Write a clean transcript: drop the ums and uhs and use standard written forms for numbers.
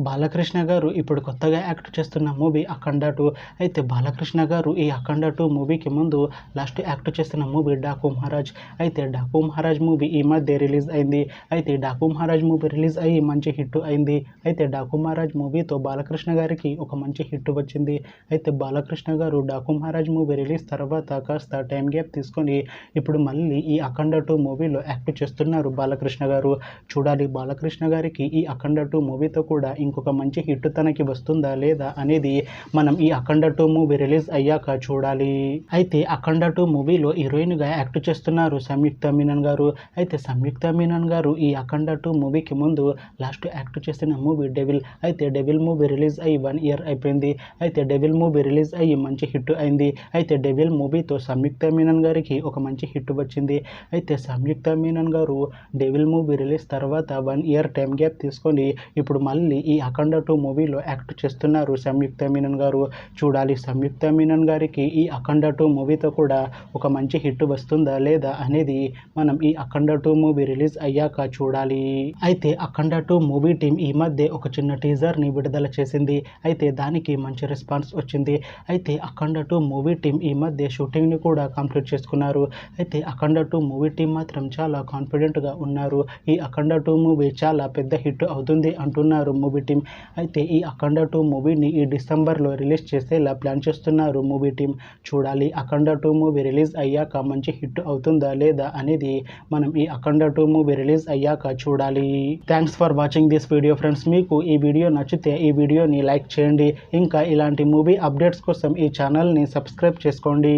బాలకృష్ణ గారు ఇప్పుడు కొత్తగా యాక్ట్ చేస్తున్న మూవీ అఖండ 2. అయితే బాలకృష్ణ గారు ఈ అఖండ 2 మూవీకి ముందు లాస్ట్ యాక్ట్ చేస్తున్న మూవీ డాకు మహారాజ్. అయితే డాకు మహారాజ్ మూవీ ఈ మధ్య రిలీజ్ అయింది. అయితే డాకు మహారాజ్ మూవీ రిలీజ్ అయ్యి మంచి హిట్ అయింది. అయితే డాకు మహారాజ్ మూవీతో బాలకృష్ణ గారికి ఒక మంచి హిట్ వచ్చింది. అయితే బాలకృష్ణ గారు డాకు మహారాజ్ మూవీ రిలీజ్ తర్వాత కాస్త టైం గ్యాప్ తీసుకొని ఇప్పుడు మళ్ళీ ఈ అఖండ 2 మూవీలో యాక్ట్ చేస్తున్నారు బాలకృష్ణ గారు. చూడాలి బాలకృష్ణ గారికి ఈ అఖండ 2 మూవీతో కూడా ఇంకొక మంచి హిట్ తనకి వస్తుందా లేదా అనేది మనం ఈ అఖండ 2 మూవీ రిలీజ్ అయ్యాక చూడాలి. అయితే అఖండ 2 మూవీలో హీరోయిన్గా యాక్ట్ చేస్తున్నారు సంయుక్త మీనన్ గారు. అయితే సంయుక్త మీనన్ గారు ఈ అఖండ 2 మూవీకి ముందు లాస్ట్ యాక్ట్ చేసిన మూవీ డెవిల్. అయితే డెవిల్ మూవీ రిలీజ్ అయ్యి 1 ఇయర్ అయిపోయింది. అయితే డెవిల్ మూవీ రిలీజ్ అయ్యి మంచి హిట్ అయింది. అయితే డెవిల్ మూవీతో సంయుక్త మీనన్ గారికి ఒక మంచి హిట్ వచ్చింది. అయితే సంయుక్త మీనన్ గారు డెవిల్ మూవీ రిలీజ్ తర్వాత 1 ఇయర్ టైం గ్యాప్ తీసుకొని ఇప్పుడు మళ్ళీ ఈ అఖండ 2 మూవీలో యాక్ట్ చేస్తున్నారు సంయుక్త మీనన్ గారు. చూడాలి సంయుక్త మీనన్ గారికి ఈ అఖండ 2 మూవీతో కూడా ఒక మంచి హిట్ వస్తుందా లేదా అనేది మనం ఈ అఖండ 2 మూవీ రిలీజ్ అయ్యాక చూడాలి. అయితే అఖండ 2 మూవీ టీం ఈ మధ్య ఒక చిన్న టీజర్ని విడుదల చేసింది. అయితే దానికి మంచి రెస్పాన్స్ వచ్చింది. అయితే అఖండ 2 మూవీ టీం ఈ మధ్య షూటింగ్ని కూడా కంప్లీట్ చేసుకున్నారు. అయితే అఖండ 2 మూవీ టీం మాత్రం చాలా కాన్ఫిడెంట్గా ఉన్నారు. ఈ అఖండ 2 మూవీ చాలా పెద్ద హిట్ అవుతుంది అంటున్నారు మూవీ టీం. అయితే ఈ అఖండ 2 మూవీని ఈ డిసెంబర్లో రిలీజ్ చేసేలా ప్లాన్ చేస్తున్నారు మూవీ టీం. చూడాలి అఖండ 2 మూవీ రిలీజ్ అయ్యాక మంచి హిట్ అవుతుందా లేదా అనేది మనం ఈ అఖండ 2 మూవీ రిలీజ్ అయ్యాక చూడాలి. Thanks for watching this video friends. మీకు ఈ వీడియో నచ్చితే ఈ వీడియోని లైక్ చేయండి. ఇంకా ఇలాంటి మూవీ అప్డేట్స్ కోసం ఈ ఛానల్ని సబ్స్క్రైబ్ చేసుకోండి.